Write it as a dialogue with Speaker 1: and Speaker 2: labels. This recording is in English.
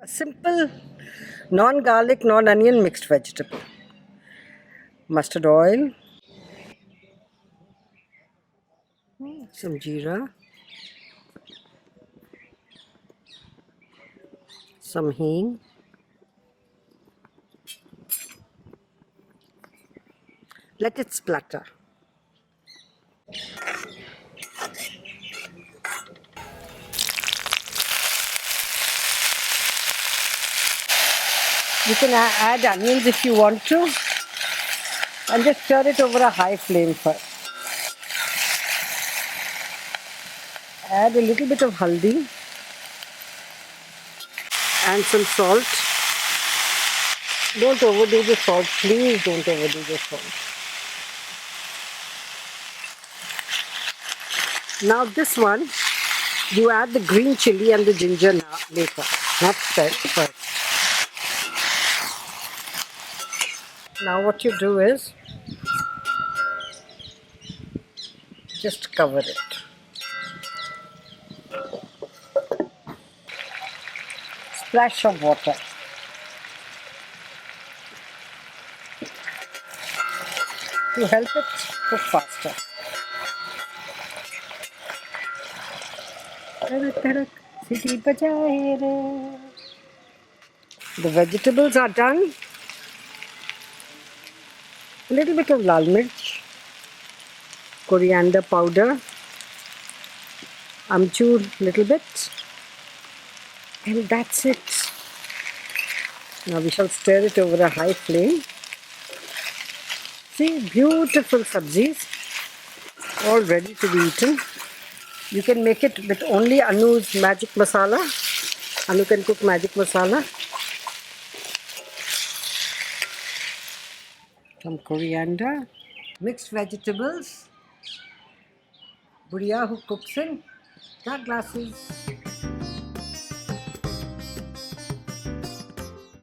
Speaker 1: A simple non-garlic, non-onion mixed vegetable. Mustard oil, some jeera, some hing, let it splatter. You can add onions if you want to, and just stir it over a high flame first. Add a little bit of haldi and some salt. Don't overdo the salt, please don't overdo the salt. Now this one, you add the green chili and the ginger now, later, not first. Now what you do is, just cover it. Splash of water. To help it cook faster. The vegetables are done. A little bit of lal mirch, coriander powder, amchur little bit, and that's it. Now we shall stir it over a high flame. See, beautiful sabzis, all ready to be eaten. You can make it with only Anu's Magic Masala. Anu can cook Magic Masala. Some coriander, mixed vegetables. Budhiya who cooks in 4 glasses.